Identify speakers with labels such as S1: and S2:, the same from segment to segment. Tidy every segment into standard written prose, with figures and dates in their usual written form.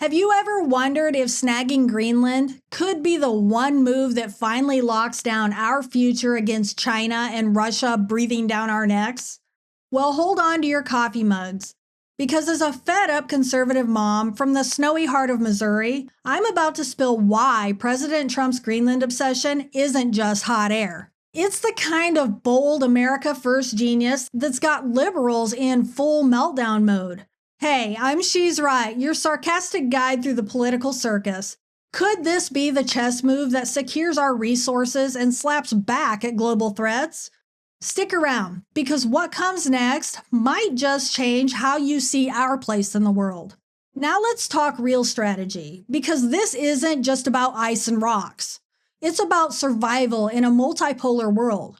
S1: Have you ever wondered if snagging Greenland could be the one move that finally locks down our future against China and Russia breathing down our necks? Well, hold on to your coffee mugs, because as a fed-up conservative mom from the snowy heart of Missouri, I'm about to spill why President Trump's Greenland obsession isn't just hot air. It's the kind of bold America First genius that's got liberals in full meltdown mode. Hey, I'm She's Right, your sarcastic guide through the political circus. Could this be the chess move that secures our resources and slaps back at global threats? Stick around, because what comes next might just change how you see our place in the world. Now let's talk real strategy, because this isn't just about ice and rocks. It's about survival in a multipolar world.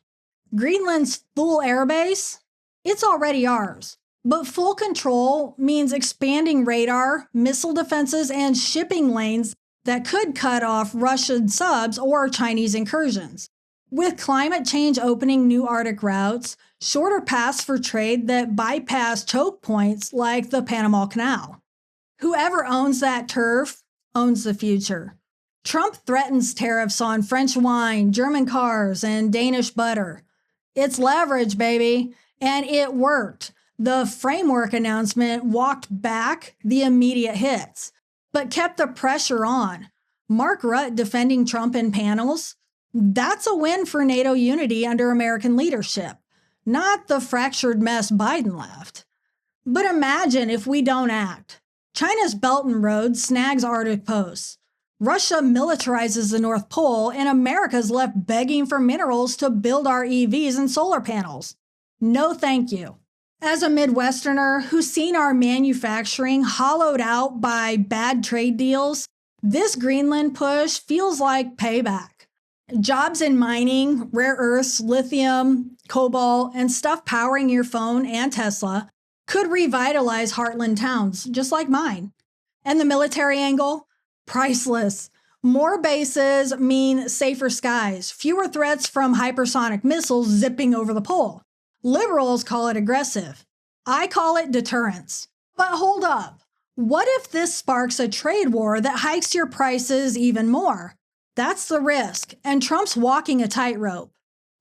S1: Greenland's full airbase? It's already ours. But full control means expanding radar, missile defenses, and shipping lanes that could cut off Russian subs or Chinese incursions. With climate change opening new Arctic routes, shorter paths for trade that bypass choke points like the Panama Canal. Whoever owns that turf owns the future. Trump threatens tariffs on French wine, German cars, and Danish butter. It's leverage, baby, and it worked. The framework announcement walked back the immediate hits, but kept the pressure on. Mark Rutte defending Trump in panels? That's a win for NATO unity under American leadership, not the fractured mess Biden left. But imagine if we don't act. China's Belt and Road snags Arctic posts. Russia militarizes the North Pole, and America's left begging for minerals to build our EVs and solar panels. No thank you. As a Midwesterner who's seen our manufacturing hollowed out by bad trade deals, this Greenland push feels like payback. Jobs in mining, rare earths, lithium, cobalt, and stuff powering your phone and Tesla could revitalize heartland towns, just like mine. And the military angle? Priceless. More bases mean safer skies, fewer threats from hypersonic missiles zipping over the pole. Liberals call it aggressive. I call it deterrence. But hold up. What if this sparks a trade war that hikes your prices even more? That's the risk, and Trump's walking a tightrope.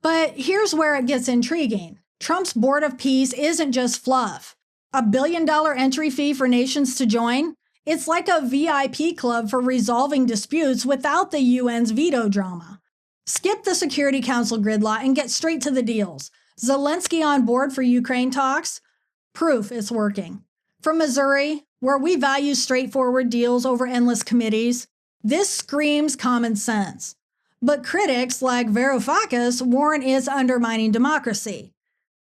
S1: But here's where it gets intriguing. Trump's Board of Peace isn't just fluff. $1 billion entry fee for nations to join? It's like a VIP club for resolving disputes without the UN's veto drama. Skip the Security Council gridlock and get straight to the deals. Zelensky on board for Ukraine talks? Proof it's working. From Missouri, where we value straightforward deals over endless committees, this screams common sense. But critics like Varoufakis warn it's undermining democracy.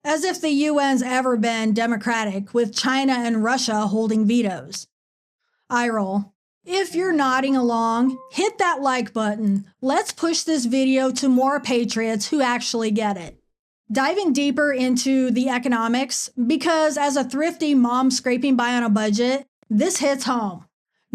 S1: As if the UN's ever been democratic with China and Russia holding vetoes. Eye roll. If you're nodding along, hit that like button. Let's push this video to more patriots who actually get it. Diving deeper into the economics, because as a thrifty mom scraping by on a budget, this hits home.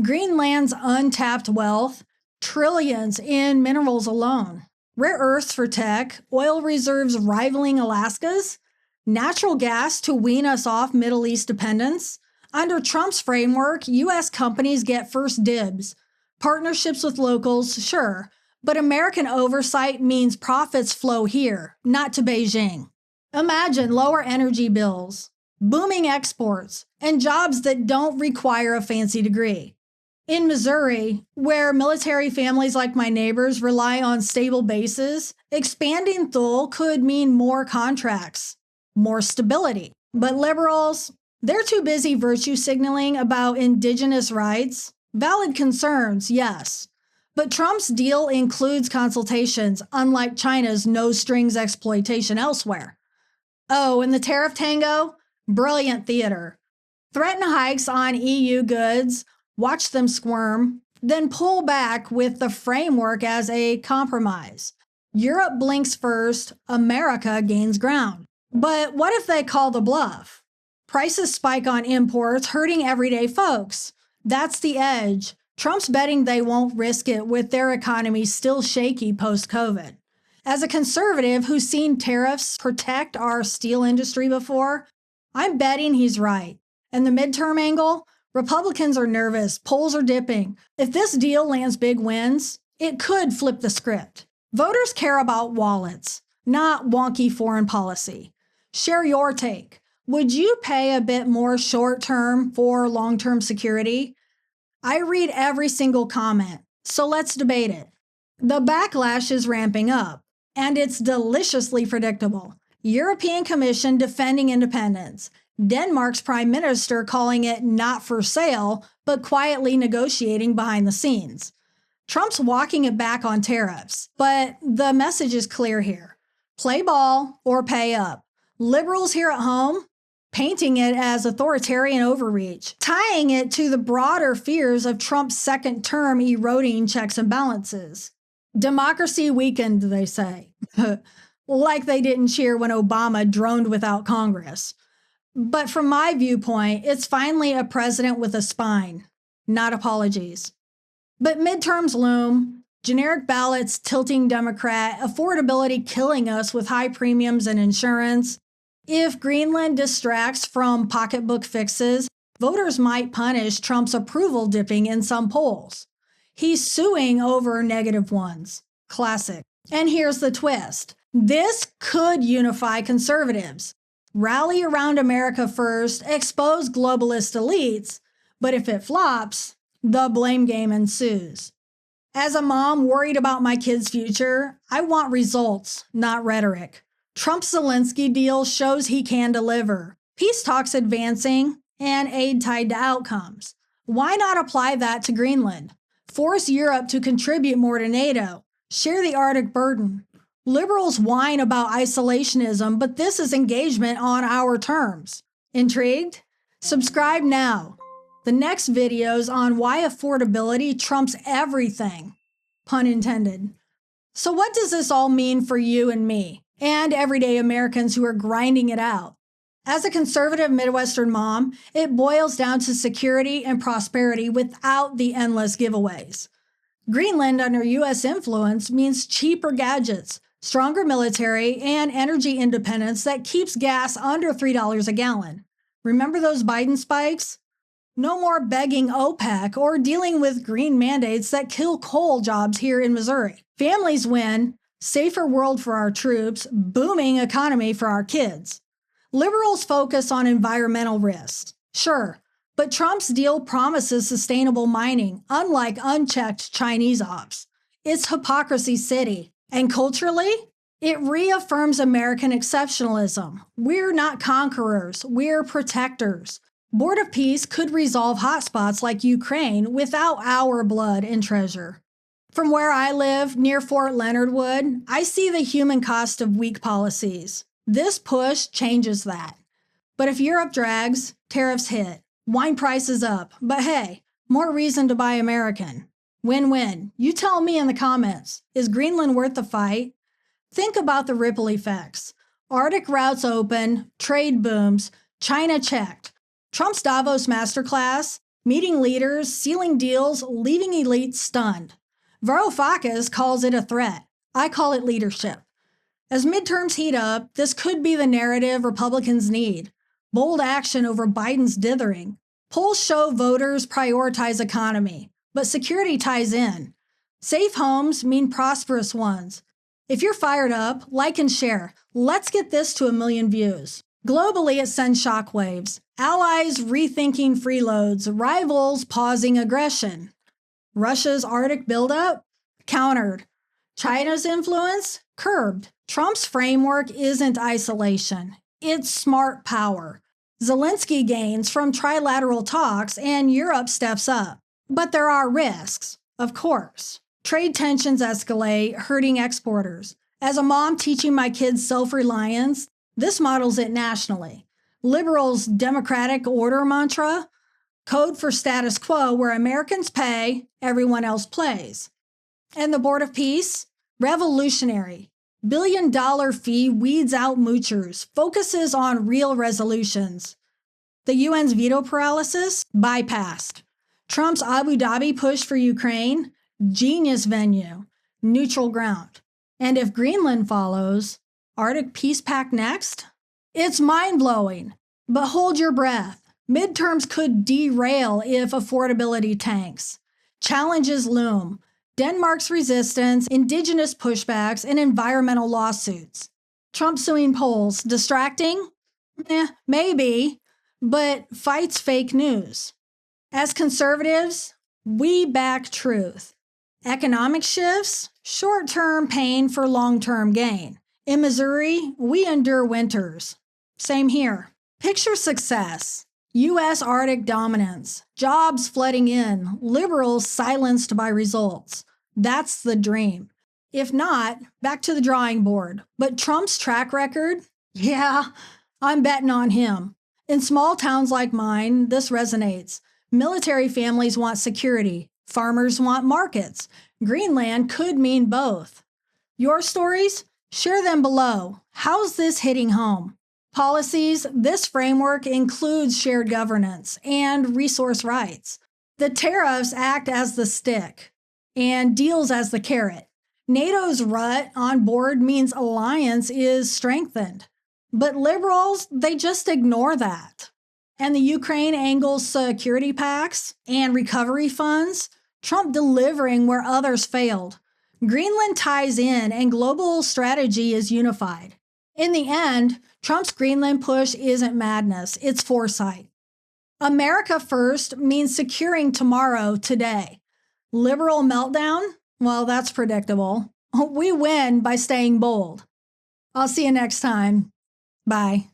S1: Greenland's untapped wealth, trillions in minerals alone. Rare earths for tech, oil reserves rivaling Alaska's, natural gas to wean us off Middle East dependence. Under Trump's framework, U.S. companies get first dibs. Partnerships with locals, sure. But American oversight means profits flow here, not to Beijing. Imagine lower energy bills, booming exports, and jobs that don't require a fancy degree. In Missouri, where military families like my neighbors rely on stable bases, expanding Thule could mean more contracts, more stability. But liberals, they're too busy virtue signaling about indigenous rights. Valid concerns, yes. But Trump's deal includes consultations, unlike China's no-strings exploitation elsewhere. Oh, and the tariff tango? Brilliant theater. Threaten hikes on EU goods, watch them squirm, then pull back with the framework as a compromise. Europe blinks first, America gains ground. But what if they call the bluff? Prices spike on imports, hurting everyday folks. That's the edge. Trump's betting they won't risk it with their economy still shaky post-COVID. As a conservative who's seen tariffs protect our steel industry before, I'm betting he's right. And the midterm angle? Republicans are nervous, polls are dipping. If this deal lands big wins, it could flip the script. Voters care about wallets, not wonky foreign policy. Share your take. Would you pay a bit more short-term for long-term security? I read every single comment, so let's debate it. The backlash is ramping up, and it's deliciously predictable. European Commission defending independence. Denmark's Prime Minister calling it not for sale, but quietly negotiating behind the scenes. Trump's walking it back on tariffs, but the message is clear here. Play ball or pay up. Liberals here at home, painting it as authoritarian overreach, tying it to the broader fears of Trump's second term eroding checks and balances. Democracy weakened, they say. Like they didn't cheer when Obama droned without Congress. But from my viewpoint, it's finally a president with a spine, not apologies. But midterms loom, generic ballots tilting Democrat, affordability killing us with high premiums and insurance. If Greenland distracts from pocketbook fixes, voters might punish Trump's approval dipping in some polls. He's suing over negative ones. Classic. And here's the twist. This could unify conservatives. Rally around America first, expose globalist elites, but if it flops, the blame game ensues. As a mom worried about my kids' future, I want results, not rhetoric. Trump's Zelensky deal shows he can deliver. Peace talks advancing, and aid tied to outcomes. Why not apply that to Greenland? Force Europe to contribute more to NATO. Share the Arctic burden. Liberals whine about isolationism, but this is engagement on our terms. Intrigued? Subscribe now. The next video's on why affordability trumps everything. Pun intended. So what does this all mean for you and me, and everyday Americans who are grinding it out? As a conservative Midwestern mom, it boils down to security and prosperity without the endless giveaways. Greenland under U.S. influence means cheaper gadgets, stronger military, and energy independence that keeps gas under $3 a gallon. Remember those Biden spikes? No more begging OPEC or dealing with green mandates that kill coal jobs here in Missouri. Families win, safer world for our troops, booming economy for our kids. Liberals focus on environmental risks. Sure, but Trump's deal promises sustainable mining, unlike unchecked Chinese ops. It's hypocrisy city. And culturally, it reaffirms American exceptionalism. We're not conquerors, we're protectors. Board of Peace could resolve hotspots like Ukraine without our blood and treasure. From where I live, near Fort Leonard Wood, I see the human cost of weak policies. This push changes that. But if Europe drags, tariffs hit, wine prices up, but hey, more reason to buy American. Win-win. You tell me in the comments, is Greenland worth the fight? Think about the ripple effects. Arctic routes open, trade booms, China checked. Trump's Davos masterclass, meeting leaders, sealing deals, leaving elites stunned. Varoufakis calls it a threat. I call it leadership. As midterms heat up, this could be the narrative Republicans need. Bold action over Biden's dithering. Polls show voters prioritize economy, but security ties in. Safe homes mean prosperous ones. If you're fired up, like and share. Let's get this to 1 million views. Globally, it sends shockwaves. Allies rethinking freeloads, rivals pausing aggression. Russia's Arctic buildup? Countered. China's influence? Curbed. Trump's framework isn't isolation. It's smart power. Zelensky gains from trilateral talks and Europe steps up. But there are risks, of course. Trade tensions escalate, hurting exporters. As a mom teaching my kids self-reliance, this models it nationally. Liberals' democratic order mantra? Code for status quo where Americans pay, everyone else plays. And the Board of Peace? Revolutionary. $billion fee weeds out moochers, focuses on real resolutions. The UN's veto paralysis? Bypassed. Trump's Abu Dhabi push for Ukraine? Genius venue. Neutral ground. And if Greenland follows, Arctic Peace Pact next? It's mind-blowing, but hold your breath. Midterms could derail if affordability tanks. Challenges loom: Denmark's resistance, indigenous pushbacks, and environmental lawsuits. Trump suing polls, distracting? Maybe, but fights fake news. As conservatives, we back truth. Economic shifts? Short-term pain for long-term gain. In Missouri, we endure winters. Same here. Picture success. U.S. Arctic dominance, jobs flooding in, liberals silenced by results. That's the dream. If not, back to the drawing board. But Trump's track record? Yeah, I'm betting on him. In small towns like mine, this resonates. Military families want security. Farmers want markets. Greenland could mean both. Your stories? Share them below. How's this hitting home? Policies: this framework includes shared governance and resource rights. The tariffs act as the stick and deals as the carrot. NATO's rut on board means alliance is strengthened. But liberals, they just ignore that. And the Ukraine angles security pacts and recovery funds, Trump delivering where others failed. Greenland ties in and global strategy is unified. In the end, Trump's Greenland push isn't madness, it's foresight. America first means securing tomorrow, today. Liberal meltdown? Well, that's predictable. We win by staying bold. I'll see you next time. Bye.